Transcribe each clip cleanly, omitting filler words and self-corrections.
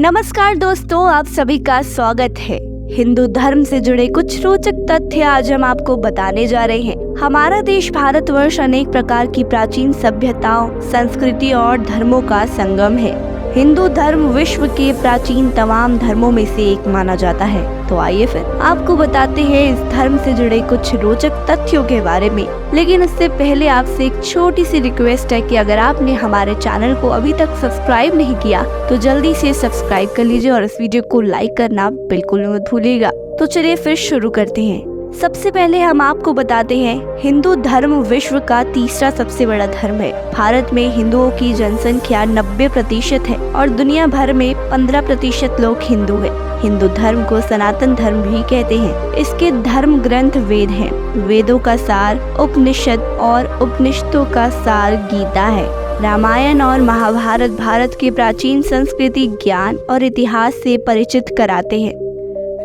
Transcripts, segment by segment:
नमस्कार दोस्तों, आप सभी का स्वागत है। हिंदू धर्म से जुड़े कुछ रोचक तथ्य आज हम आपको बताने जा रहे हैं। हमारा देश भारतवर्ष अनेक प्रकार की प्राचीन सभ्यताओं, संस्कृति और धर्मों का संगम है। हिंदू धर्म विश्व के प्राचीन तमाम धर्मों में से एक माना जाता है। तो आइए फिर आपको बताते हैं इस धर्म से जुड़े कुछ रोचक तथ्यों के बारे में। लेकिन इससे पहले आपसे एक छोटी सी रिक्वेस्ट है कि अगर आपने हमारे चैनल को अभी तक सब्सक्राइब नहीं किया तो जल्दी से सब्सक्राइब कर लीजिए और इस वीडियो को लाइक करना बिल्कुल मत भूलिएगा। तो चलिए फिर शुरू करते हैं। सबसे पहले हम आपको बताते हैं हिंदू धर्म विश्व का तीसरा सबसे बड़ा धर्म है। भारत में हिंदुओं की जनसंख्या 90% है और दुनिया भर में 15% लोग हिंदू हैं। हिंदू धर्म को सनातन धर्म भी कहते हैं। इसके धर्म ग्रंथ वेद हैं। वेदों का सार उपनिषद और उपनिषदों का सार गीता है। रामायण और महाभारत भारत के प्राचीन संस्कृति, ज्ञान और इतिहास से परिचित कराते हैं।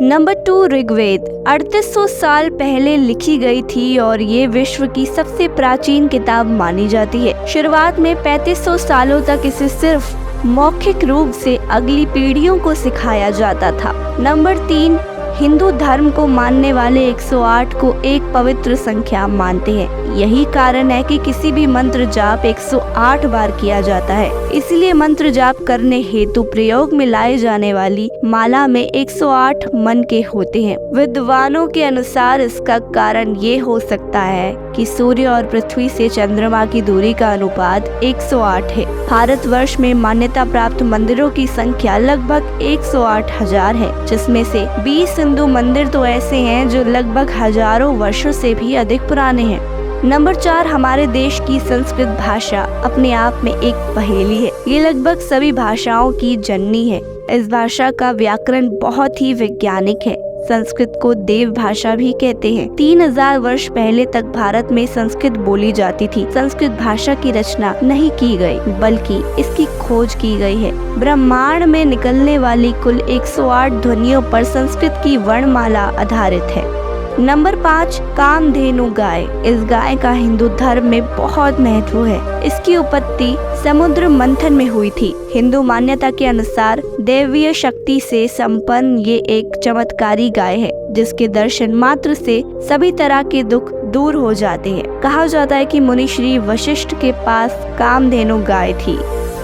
नंबर 2, ऋग्वेद 3800 साल पहले लिखी गई थी और ये विश्व की सबसे प्राचीन किताब मानी जाती है। शुरुआत में 3500 सालों तक इसे सिर्फ मौखिक रूप से अगली पीढ़ियों को सिखाया जाता था। नंबर 3, हिंदू धर्म को मानने वाले 108 को एक पवित्र संख्या मानते हैं। यही कारण है कि किसी भी मंत्र जाप 108 बार किया जाता है। इसलिए मंत्र जाप करने हेतु प्रयोग में लाई जाने वाली माला में 108 मन के होते हैं। विद्वानों के अनुसार इसका कारण ये हो सकता है कि सूर्य और पृथ्वी से चंद्रमा की दूरी का अनुपात 108 है। भारतवर्ष में मान्यता प्राप्त मंदिरों की संख्या लगभग 108,000 है, जिसमें से 20 हिंदू मंदिर तो ऐसे हैं जो लगभग हजारों वर्षों से भी अधिक पुराने हैं। नंबर 4, हमारे देश की संस्कृत भाषा अपने आप में एक पहेली है। ये लगभग सभी भाषाओं की जननी है। इस भाषा का व्याकरण बहुत ही वैज्ञानिक है। संस्कृत को देव भाषा भी कहते हैं। 3000 वर्ष पहले तक भारत में संस्कृत बोली जाती थी। संस्कृत भाषा की रचना नहीं की गई, बल्कि इसकी खोज की गई है। ब्रह्मांड में निकलने वाली कुल 108 ध्वनियों पर संस्कृत की वर्णमाला आधारित है। नंबर 5, कामधेनु गाय। इस गाय का हिंदू धर्म में बहुत महत्व है। इसकी उत्पत्ति समुद्र मंथन में हुई थी। हिंदू मान्यता के अनुसार दैवीय शक्ति से संपन्न ये एक चमत्कारी गाय है, जिसके दर्शन मात्र से सभी तरह के दुख दूर हो जाते हैं। कहा जाता है कि मुनि श्री वशिष्ठ के पास कामधेनु गाय थी।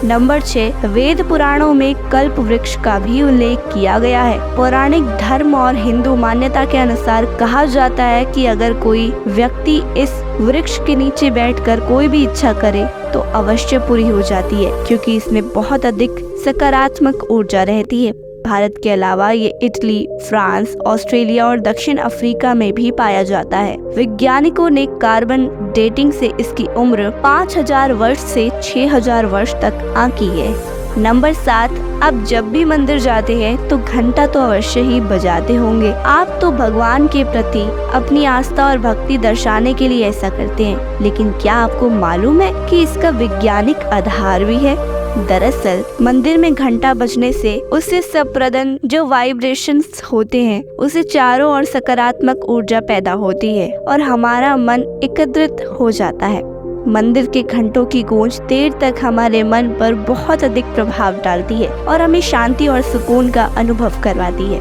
नंबर 6, वेद पुराणों में कल्प वृक्ष का भी उल्लेख किया गया है। पौराणिक धर्म और हिंदू मान्यता के अनुसार कहा जाता है कि अगर कोई व्यक्ति इस वृक्ष के नीचे बैठकर कोई भी इच्छा करे तो अवश्य पूरी हो जाती है, क्योंकि इसमें बहुत अधिक सकारात्मक ऊर्जा रहती है। भारत के अलावा ये इटली, फ्रांस, ऑस्ट्रेलिया और दक्षिण अफ्रीका में भी पाया जाता है। वैज्ञानिकों ने कार्बन डेटिंग से इसकी उम्र 5000 वर्ष से 6000 वर्ष तक आंकी है। नंबर 7, आप जब भी मंदिर जाते हैं तो घंटा तो अवश्य ही बजाते होंगे। आप तो भगवान के प्रति अपनी आस्था और भक्ति दर्शाने के लिए ऐसा करते हैं, लेकिन क्या आपको मालूम है कि इसका वैज्ञानिक आधार भी है? दरअसल मंदिर में घंटा बजने से उससे संप्रदन जो वाइब्रेशंस होते हैं, उसे चारों ओर सकारात्मक ऊर्जा पैदा होती है और हमारा मन एकत्रित हो जाता है। मंदिर के घंटों की गूंज देर तक हमारे मन पर बहुत अधिक प्रभाव डालती है और हमें शांति और सुकून का अनुभव करवाती है।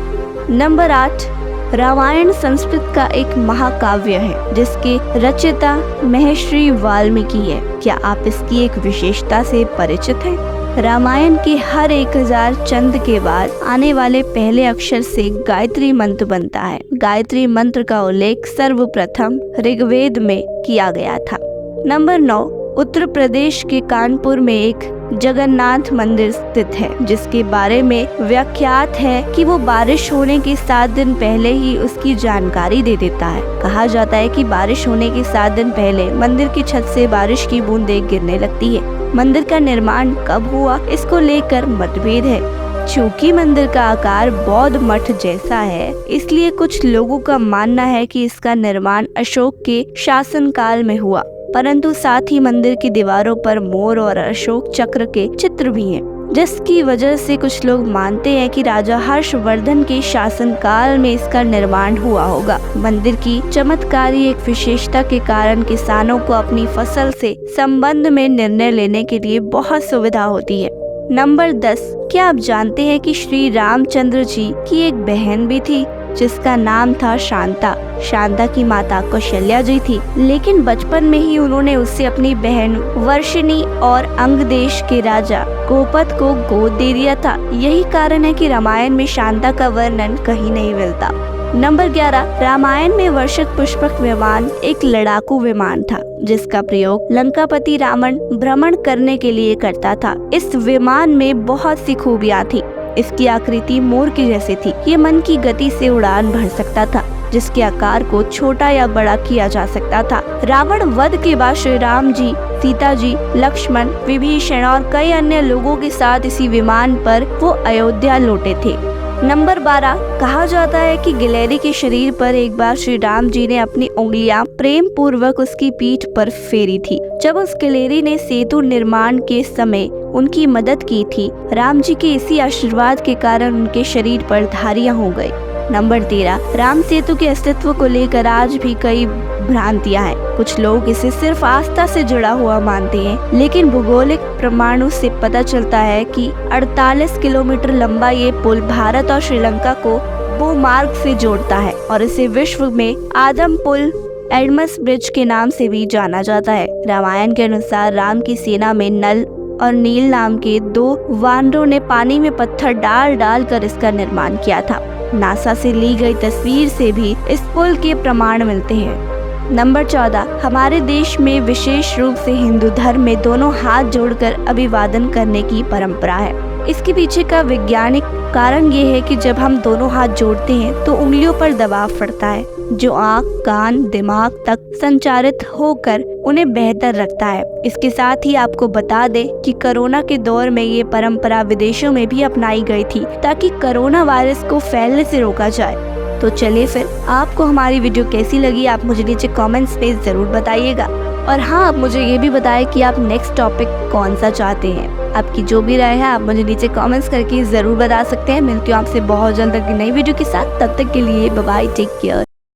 नंबर 8, रामायण संस्कृत का एक महाकाव्य है, जिसके रचयिता महर्षि वाल्मीकि है। क्या आप इसकी एक विशेषता से परिचित हैं? रामायण के हर 1000 चंद के बाद आने वाले पहले अक्षर से गायत्री मंत्र बनता है। गायत्री मंत्र का उल्लेख सर्वप्रथम ऋग्वेद में किया गया था। नंबर 9, उत्तर प्रदेश के कानपुर में एक जगन्नाथ मंदिर स्थित है, जिसके बारे में व्याख्यात है कि वो बारिश होने के 7 दिन पहले ही उसकी जानकारी दे देता है। कहा जाता है कि बारिश होने के 7 दिन पहले मंदिर की छत से बारिश की बूंदें गिरने लगती है। मंदिर का निर्माण कब हुआ, इसको लेकर मतभेद है। चूंकि मंदिर का आकार बौद्ध मठ जैसा है, इसलिए कुछ लोगों का मानना है कि इसका निर्माण अशोक के शासनकाल में हुआ, परंतु साथ ही मंदिर की दीवारों पर मोर और अशोक चक्र के चित्र भी हैं, जिसकी वजह से कुछ लोग मानते हैं कि राजा हर्षवर्धन के शासनकाल में इसका निर्माण हुआ होगा। मंदिर की चमत्कारी एक विशेषता के कारण किसानों को अपनी फसल से संबंध में निर्णय लेने के लिए बहुत सुविधा होती है। नंबर 10, क्या आप जानते हैं कि श्री रामचंद्र जी की एक बहन भी थी जिसका नाम था शांता। शांता की माता कौशल्या जी थी, लेकिन बचपन में ही उन्होंने उससे अपनी बहन वर्षिणी और अंग देश के राजा गोपद को गोद दे दिया था। यही कारण है कि रामायण में शांता का वर्णन कहीं नहीं मिलता। नंबर 11, रामायण में वर्षित पुष्पक विमान एक लड़ाकू विमान था जिसका प्रयोग लंकापति रावण भ्रमण करने के लिए करता था। इस विमान में बहुत सी खूबियां थी। इसकी आकृति मोर की जैसी थी। ये मन की गति से उड़ान भर सकता था, जिसके आकार को छोटा या बड़ा किया जा सकता था। रावण वध के बाद श्री राम जी, सीता जी, लक्ष्मण, विभीषण और कई अन्य लोगों के साथ इसी विमान पर वो अयोध्या लौटे थे। नंबर 12, कहा जाता है कि गिलहरी के शरीर पर एक बार श्री राम जी ने अपनी उंगलियां प्रेम पूर्वक उसकी पीठ पर फेरी थी। जब उस गिलहरी ने सेतु निर्माण के समय उनकी मदद की थी, राम जी के इसी आशीर्वाद के कारण उनके शरीर पर धारियां हो गई। नंबर 13, राम सेतु के अस्तित्व को लेकर आज भी कई भ्रांतियां हैं। कुछ लोग इसे सिर्फ आस्था से जुड़ा हुआ मानते हैं, लेकिन भौगोलिक प्रमाणों से पता चलता है कि 48 किलोमीटर लंबा ये पुल भारत और श्रीलंका को भूमार्ग से जोड़ता है और इसे विश्व में आदम पुल, एडमस ब्रिज के नाम से भी जाना जाता है। रामायण के अनुसार राम की सेना में नल और नील नाम के 2 वानरों ने पानी में पत्थर डाल डाल कर इसका निर्माण किया था। नासा से ली गई तस्वीर से भी इस पुल के प्रमाण मिलते हैं। नंबर 14, हमारे देश में विशेष रूप से हिंदू धर्म में दोनों हाथ जोड़कर अभिवादन करने की परंपरा है। इसके पीछे का वैज्ञानिक कारण ये है कि जब हम दोनों हाथ जोड़ते हैं तो उंगलियों पर दबाव पड़ता है, जो आँख, कान, दिमाग तक संचारित होकर उन्हें बेहतर रखता है। इसके साथ ही आपको बता दें कि कोरोना के दौर में ये परंपरा विदेशों में भी अपनाई गई थी ताकि कोरोना वायरस को फैलने से रोका जाए। तो चलिए फिर, आपको हमारी वीडियो कैसी लगी आप मुझे नीचे कमेंट्स में जरूर बताइएगा। और हाँ, आप मुझे ये भी बताएं कि आप नेक्स्ट टॉपिक कौन सा चाहते हैं। आपकी जो भी राय है आप मुझे नीचे कमेंट्स करके जरूर बता सकते हैं। मिलती हूँ आपसे बहुत जल्द एक नई वीडियो के साथ। तब तक के लिए बाय बाय, टेक केयर।